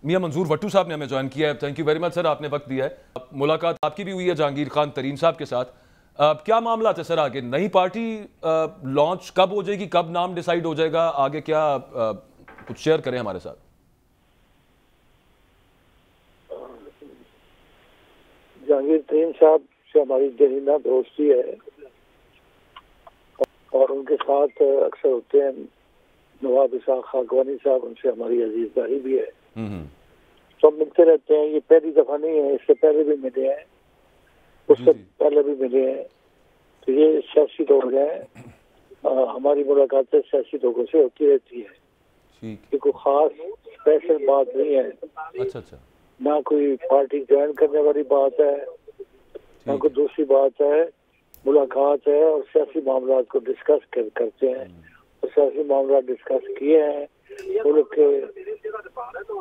मियां मंजूर भट्टू साहब ने हमें ज्वाइन किया है। Thank you very much sir, आपने वक्त दिया है। मुलाकात आपकी भी हुई है जहांगीर खान तरीन साहब के साथ। क्या मामला है सर आगे? नई पार्टी लॉन्च कब हो जाएगी, कब नाम डिसाइड हो जाएगा, आगे क्या कुछ शेयर करें हमारे साथ। जहांगीर तरीन साहब से हमारी जहीना दोस्ती है और उनके साथ अक्सर होते हैं नवाब इसाक खाकवानी साहब, उनसे हमारी अजीजदारी भी है। तो हम मिलते रहते हैं। ये पहली दफा नहीं है, इससे पहले भी मिले हैं, उससे पहले भी मिले हैं। तो ये सियासी लोग हैं, हमारी मुलाकातें सियासी लोगों से होती रहती है। ये कोई खास स्पेशल बात नहीं है। अच्छा। ना कोई पार्टी ज्वाइन करने वाली बात है, ना कोई दूसरी बात है। मुलाकात है और सियासी मामला को डिस्कस करते हैं। और सियासी मामला डिस्कस किए हैं,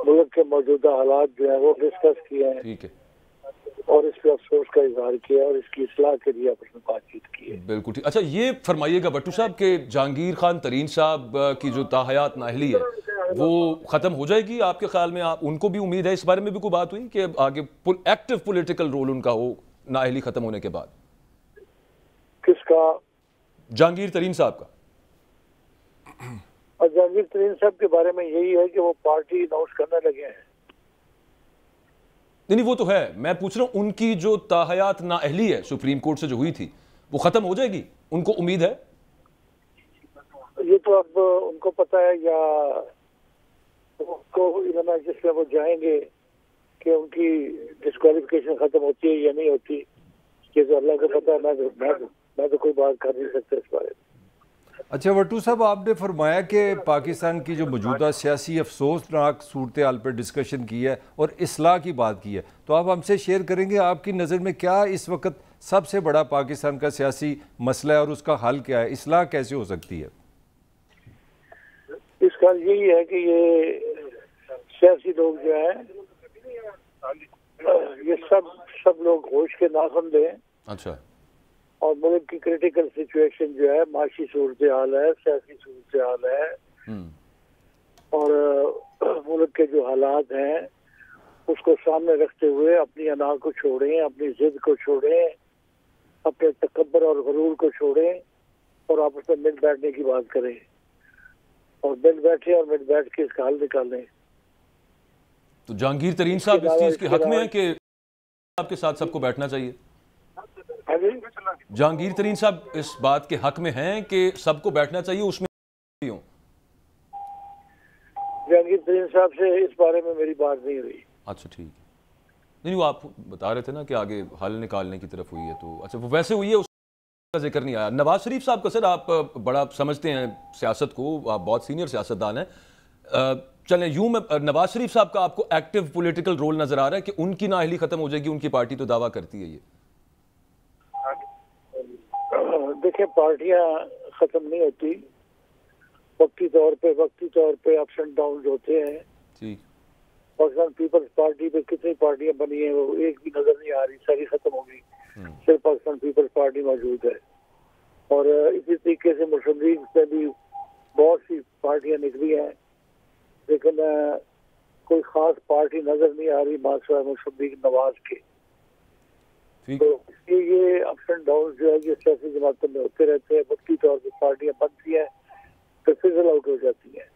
मुल्क के मौजूदा हालात जो है वो डिस्कस किए हैं। ठीक है। और इस पे अफसोस का इजहार किया और इसकी इस्लाह के लिए आपस में बातचीत की है। बिल्कुल ठीक। अच्छा, ये फरमाइएगा भट्टू साहब के जहांगीर खान तरीन साहब की जो ताहयात नाअहली है वो खत्म हो जाएगी आपके ख्याल में? आप उनको भी उम्मीद है, इस बारे में भी कोई बात हुई कि आगे एक्टिव पॉलिटिकल रोल उनका हो नाअहली खत्म होने के बाद? किसका? जहांगीर तरीन साहब का। और जहांगीर तरीन साहब के बारे में यही है कि वो पार्टी अनाउंस करने लगे हैं। नहीं, वो तो है। मैं पूछ रहा हूं उनकी जो ताहयात नाअहली है सुप्रीम कोर्ट से जो हुई थी वो खत्म हो जाएगी, उनको उम्मीद है? ये तो अब उनको पता है या उनको इन्होंने जिसमें वो जाएंगे कि उनकी डिस्क्वालिफिकेशन खत्म होती है या नहीं होती, ये तो अल्लाह को पता है। मैं तो कोई बात कर नहीं सकता इस बारे में। अच्छा भट्टू साहब, आपने फरमाया कि पाकिस्तान की जो मौजूदा सियासी अफसोसनाक सूरत हाल पर डिस्कशन की है और इस्लाह की बात की है, तो आप हमसे शेयर करेंगे आपकी नज़र में क्या इस वक्त सबसे बड़ा पाकिस्तान का सियासी मसला है और उसका हल क्या है? इस्लाह कैसे हो सकती है? इसका यही है कि ये सियासी लोग जो है ये सब लोग होश के नाखुन दें। अच्छा। और मुल्क की क्रिटिकल सिचुएशन जो है, माशी सूरत हाल है, सियासी सूरत हाल है और मुल्क के जो हालात हैं उसको सामने रखते हुए अपनी अना को छोड़ें, अपनी जिद को छोड़ें, अपने तकब्बर और गरूर को छोड़ें और आपस में मिल बैठने की बात करें और मिल बैठे और मिल बैठ के इसका हल निकालें। तो जहांगीर तरीन साहब इस चीज के हक में है कि आपके साथ सबको बैठना चाहिए? जहांगीर तरीन साहब इस बात के हक में हैं कि सबको बैठना चाहिए उसमें? जहांगीर तरीन साहब से इस बारे में मेरी बात नहीं हुई। अच्छा, ठीक है। नहीं, वो आप बता रहे थे ना कि आगे हल निकालने की तरफ हुई है, तो अच्छा वो वैसे हुई है, उसका जिक्र नहीं आया। नवाज शरीफ साहब का सर आप बड़ा समझते हैं सियासत को, आप बहुत सीनियर सियासतदान हैं। चलें यूं में नवाज शरीफ साहब का आपको एक्टिव पॉलिटिकल रोल नजर आ रहा है कि उनकी नाअहली खत्म हो जाएगी? उनकी पार्टी तो दावा करती है ये। देखिए, पार्टियां खत्म नहीं होती, वक्ती तौर पे अप्स एंड डाउन होते हैं। ठीक। पाकिस्तान पीपल्स पार्टी पे कितनी पार्टियां बनी हैं वो एक भी नजर नहीं आ रही, सारी खत्म हो गई। सिर्फ पाकिस्तान पीपल्स पार्टी मौजूद है। और इसी तरीके से मुस्लिम लीग से भी बहुत सी पार्टियां निकली हैं, लेकिन कोई खास पार्टी नजर नहीं आ रही माशा मुस्लिम लीग नवाज के। तो ये अप्स एंड डाउन जो है ये सियासी जमातों में होते रहते हैं। वक्ती तौर पर पार्टियां बनती हैं तो फिजल आउट हो जाती हैं।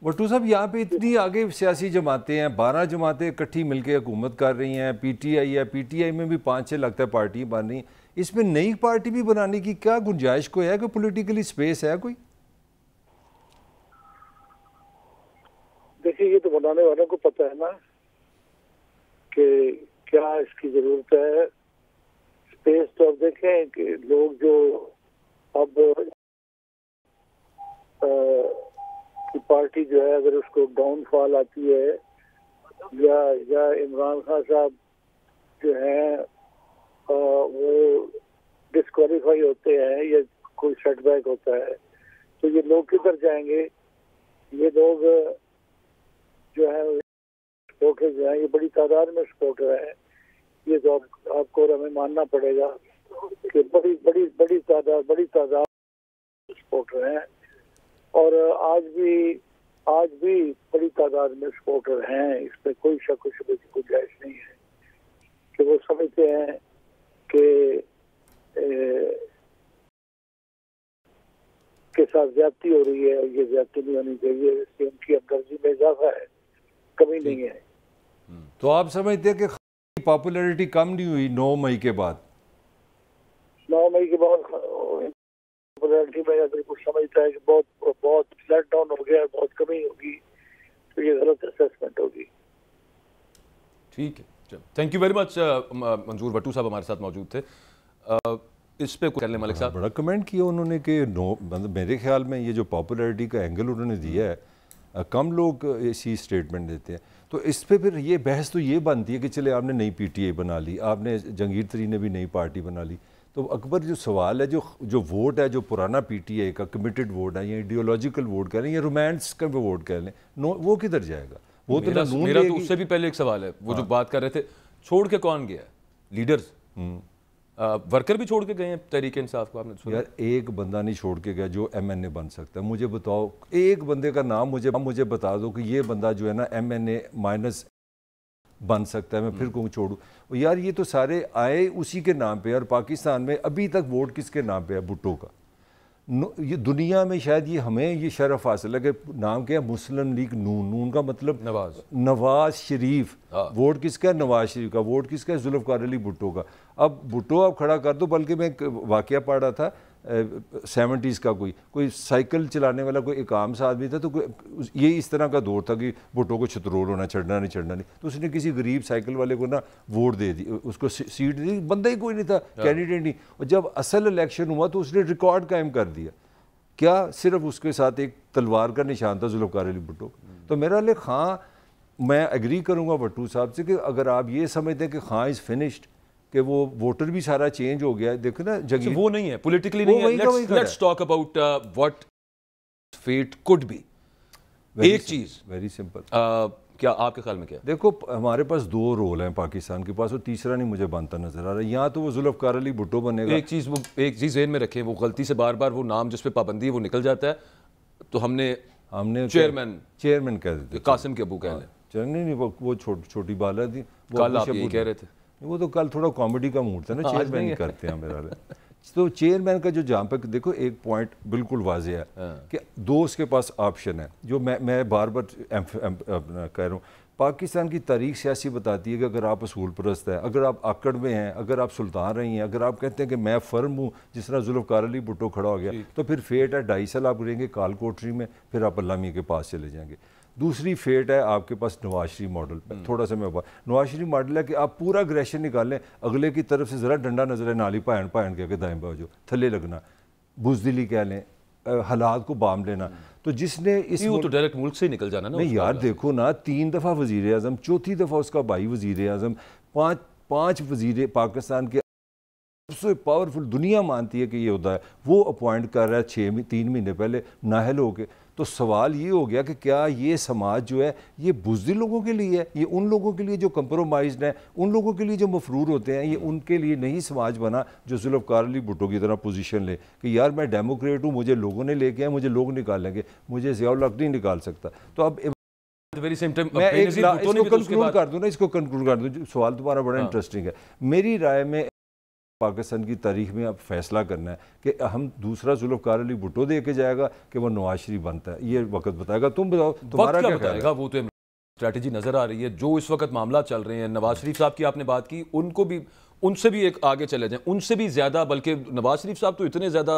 भट्टू साहब, यहाँ पे इतनी आगे सियासी जमातें हैं, 12 जमातें इकट्ठी मिलकर हुकूमत कर रही हैं, पीटीआई है, पीटीआई में भी 5-6 लगता है पार्टी बन रही। इसमें नई पार्टी भी बनाने की क्या गुंजाइश कोई है? कोई पॉलिटिकली स्पेस है कोई? देखिए, ये तो बनाने वालों को पता है ना कि क्या इसकी जरूरत है। स्पेस तो अब देखें कि लोग जो अब की पार्टी जो है अगर उसको डाउनफॉल आती है या इमरान खान साहब जो हैं वो डिस्क्वालीफाई होते हैं या कोई सेटबैक होता है तो ये लोग किधर जाएंगे? ये लोग जो है सपोर्टर जो है ये बड़ी तादाद में सपोर्टर है। ये तो आपको और हमें मानना पड़ेगा कि बड़ी तादाद सपोर्टर हैं। और आज भी आज भी बड़ी तादाद में सपोर्टर हैं, इसमें कोई शक शुबे की गुंजाइश नहीं है कि वो समझते हैं कि के साथ ज्यादती हो रही है, ये ज्यादती नहीं होनी चाहिए, इससे उनकी हमदर्दी में इजाफा है, कमी नहीं है। तो आप समझते हैं कि पॉपुलैरिटी कम नहीं हुई 9 मई के बाद? 9 मई के बाद पॉपुलैरिटी में अगर कुछ समझता है कि बहुत लेट डाउन हो गया, बहुत कमी होगी, तो ये गलत असेसमेंट होगी। ठीक है, थैंक यू वेरी मच। मंजूर भट्टू साहब हमारे साथ मौजूद थे। इस पे कर ले मलिक साहब। बड़ा कमेंट किया उन्होंने कि मतलब मेरे ख्याल में ये जो पॉपुलैरिटी का एंगल उन्होंने दिया है, कम लोग ऐसी स्टेटमेंट देते हैं। तो इस पे फिर ये बहस तो ये बनती है कि चले आपने नई पीटीआई बना ली, आपने जंगीर तरीन ने भी नई पार्टी बना ली, तो अकबर जो सवाल है, जो वोट है, जो पुराना पीटीआई का कमिटेड वोट है, या आइडियोलॉजिकल वोट कह लें या रोमांस का वोट कह लें, वो किधर जाएगा? वो तो मेरा तो उससे भी पहले एक सवाल है, वो जो बात कर रहे थे, छोड़ के कौन गया? लीडर्स, वर्कर भी छोड़ के गए हैं तहरीक इंसाफ को, आपने सुना? यार एक बंदा नहीं छोड़ के गया जो एमएनए बन सकता है। मुझे बताओ एक बंदे का नाम, मुझे बता दो कि ये बंदा जो है ना एमएनए माइनस बन सकता है, मैं फिर कहूँ छोड़ू। यार ये तो सारे आए उसी के नाम पे, और पाकिस्तान में अभी तक वोट किसके नाम पे है? भुट्टो का। ये दुनिया में शायद ये हमें ये शरफ हासिल है कि नाम क्या है? मुस्लिम लीग नून। नून का मतलब नवाज शरीफ। वोट किसका है? नवाज शरीफ का। वोट किसका है? जुल्फ़िकार अली भुट्टो का। अब भुट्टो आप खड़ा कर दो, बल्कि मैं वाकया पढ़ रहा था 70s का, कोई साइकिल चलाने वाला कोई एक आम सा आदमी था, तो ये इस तरह का दौर था कि भुट्टो को छतरोल होना, चढ़ना नहीं, तो उसने किसी गरीब साइकिल वाले को ना वोट दे दी, उसको सीट दी, बंदा ही कोई नहीं था, कैंडिडेट नहीं। और जब असल इलेक्शन हुआ तो उसने रिकॉर्ड कायम कर दिया। क्या सिर्फ उसके साथ एक तलवार का निशान था, जुल्फ़िकार अली भुट्टो। तो मेरा लिए खां, मैं एग्री करूँगा भट्टू साहब से कि अगर आप ये समझते हैं कि खां इज़ फिनिश्ड, कि वो वोटर भी सारा चेंज हो गया है, देखो ना जगह वो नहीं है, पॉलिटिकली नहीं है। Let's talk about what fate could be. एक चीज वेरी सिंपल, क्या आपके ख्याल में क्या? देखो हमारे पास 2 रोल हैं पाकिस्तान के पास, और तीसरा नहीं मुझे बनता नजर आ रहा है। यहाँ तो वो जुल्फ़िकार अली भुट्टो बनेगा। एक चीज ज़हन में रखें, वो गलती से बार बार वो नाम जिस पे पाबंदी है वो निकल जाता है, तो हमने चेयरमैन कह देते, कासिम के अबू कह लें। नहीं, वो छोटी बाला थी, कल आप ये कह रहे थे। वो तो कल थोड़ा कॉमेडी का मूड था ना, चेयरमैन ही करते हैं मेरा। तो चेयरमैन का जो जहाँ पे देखो एक पॉइंट बिल्कुल वाज़ेह है कि 2 उसके पास ऑप्शन है, जो मैं बार बार कह रहा हूँ। पाकिस्तान की तारीख सियासी बताती है कि अगर आप असूल परस्त है, अगर आप आकड़ में हैं, अगर आप सुल्तान रही हैं, अगर आप कहते हैं कि मैं फर्म हूँ, जिस तरह जुल्फ़िकार अली भुट्टो खड़ा हो गया, तो फिर फेट है 2.5 साल आप रहेंगे काल कोठरी में, फिर आप अल्लाह मियां के पास चले जाएंगे। दूसरी फेट है आपके पास नवाज शरीफ मॉडल पे। थोड़ा सा मैं नवाज शरीफ मॉडल है कि आप पूरा अग्रेशन निकालें, अगले की तरफ से ज़रा डंडा नजर है, नाली पायन कह के दाएं बाजू थले लगना, बुजदिली कह लें, हालात को बाम लेना। तो जिसने इस तो डायरेक्ट मुल्क से निकल जाना ना। नहीं यार देखो ना, 3 दफ़ा वज़ीर आज़म, चौथी दफ़ा उसका भाई वज़ीर आज़म, 5 वज़ीर पाकिस्तान के सबसे पावरफुल दुनिया मानती है कि ये होता है, वो अपॉइंट कर रहा है 3 महीने पहले नाहल होके। तो सवाल ये हो गया कि क्या ये समाज जो है ये बुज़दिल लोगों के लिए है, ये उन लोगों के लिए जो कंप्रोमाइज्ड हैं, उन लोगों के लिए जो मफरूर होते हैं, ये उनके लिए नहीं समाज बना जो जुल्फ़िकार अली भुट्टो की तरह पोजीशन ले कि यार मैं डेमोक्रेट हूँ, मुझे लोगों ने लेके आए, मुझे लोग निकालेंगे, मुझे ज़ियाउल हक नहीं निकाल सकता। तो अब मैं इसको कंक्लूड कर दूँ ना, इसको कंक्लूड कर दूँ, सवाल तुम्हारा बड़ा इंटरेस्टिंग है। मेरी राय में पाकिस्तान की तारीख में अब फैसला करना है कि हम दूसरा जुल्फ़िकार अली भुट्टो दे के जाएगा कि वो नवाज शरीफ बनता है, ये वक्त बताएगा। तुम बताओ तुम्हारा क्या बताएगा? वो तो स्ट्रैटेजी नजर आ रही है, जो इस वक्त मामला चल रहे हैं। नवाज शरीफ साहब की आपने बात की, उनको भी, उनसे भी एक आगे चले जाएं, उनसे भी ज्यादा, बल्कि नवाज शरीफ साहब तो इतने ज्यादा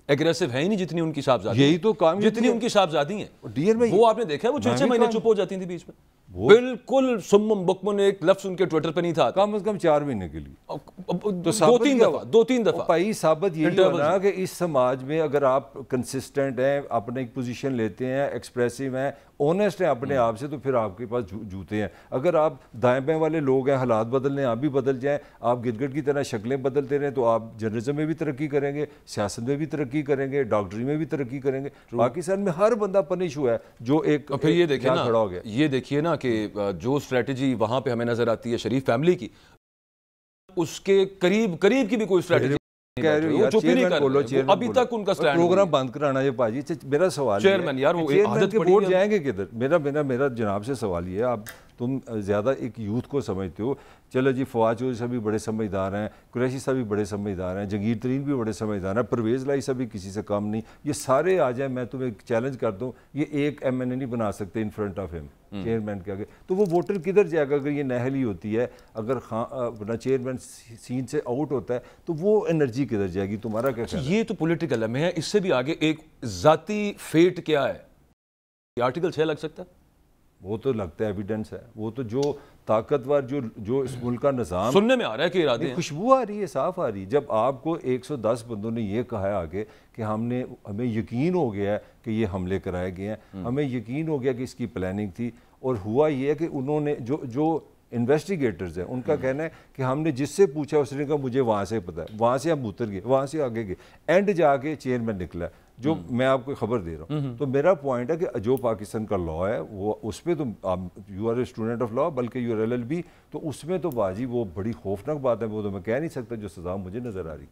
एग्रेसिव है ही नहीं जितनी उनकी साहबजादी, यही तो काम, जितनी उनकी साहबजादी हैं। डियर में वो आपने देखा है, वो 6 महीने चुप हो जाती थी बीच में, बिल्कुल सुम्मम बुकमन, एक लफ्ज उनके ट्विटर पे नहीं था, कम से कम 4 महीने के लिए, तो 2-3 दफा भाई साबित यही होना कि इस समाज में अगर आप कंसिस्टेंट हैं, अपने एक पोजीशन लेते हैं, एक्सप्रेसिव हैं, ऑनेस्ट हैं अपने आप से, तो फिर आपके पास जूते हैं। अगर आप दाएं बाएं वाले लोग हैं, हालात बदलने आप भी बदल जाएं, आप गिरगिट की तरह शक्लें बदलते रहें, तो आप जर्नलिज्म में भी तरक्की करेंगे, सियासत में भी तरक्की करेंगे, डॉक्टरी में भी तरक्की करेंगे। पाकिस्तान में हर बंदा पनिश हुआ है जो एक फिर ये देखिए ना, खड़ा हो गया। ये देखिए ना कि जो स्ट्रेटजी वहां पे हमें नजर आती है शरीफ फैमिली की, उसके करीब की भी कोई स्ट्रेटजी कह रहे हो यार, चुप ही नहीं चेयरमैन कर बोलो, रहे। चेयरमैन अभी बोलो। तक उनका स्टैंड प्रोग्राम बंद कराना है भाजी। मेरा सवाल चेयरमैन यार, वो एक आदत के पड़ी वोट है। जाएंगे किधर? मेरा जनाब से सवाल ये है, आप तुम ज़्यादा एक यूथ को समझते हो। चलो जी, फवाद चौधरी साहब भी बड़े समझदार हैं, कुरैशी साहब भी बड़े समझदार हैं, जंगीर तरीन भी बड़े समझदार हैं, परवेज़ लाई साहब भी किसी से कम नहीं। ये सारे आ जाए, मैं तुम्हें चैलेंज करता हूँ, ये एक MNA नहीं बना सकते in front of him, chairman के आगे। तो वो वोटर किधर जाएगा अगर ये नहली होती है? अगर अपना चेयरमैन सीन से आउट होता है तो वो एनर्जी किधर जाएगी? तुम्हारा क्या ख्याल है? ये तो पॉलिटिकल है। मैं इससे भी आगे, एक जाती फेट क्या है, आर्टिकल 6 लग सकता है? वो तो लगता है एविडेंस है। वो तो जो ताकतवर जो इस मुल्क का निज़ाम, सुनने में आ रहा है कि इरादे हैं। खुशबू आ रही है, साफ आ रही है। जब आपको 110 बंदों ने ये कहा है आगे कि हमें यकीन हो गया है कि ये हमले कराए गए हैं, हमें यकीन हो गया कि इसकी प्लानिंग थी, और हुआ ये है कि उन्होंने जो इन्वेस्टिगेटर्स हैं उनका कहना है कि हमने जिससे पूछा उसने कहा मुझे वहाँ से पता है, वहाँ से हम उतर गए, वहाँ से आगे गए, एंड जाके चेयरमैन निकला, जो मैं आपको खबर दे रहा हूँ। तो मेरा पॉइंट है कि जो पाकिस्तान का लॉ है वो उस पर तो आप, you are a student of law, बल्कि यू आर LLB, तो उसमें तो बाजी वो बड़ी खौफनाक बात है, वो तो मैं कह नहीं सकता जो सज़ा मुझे नज़र आ रही।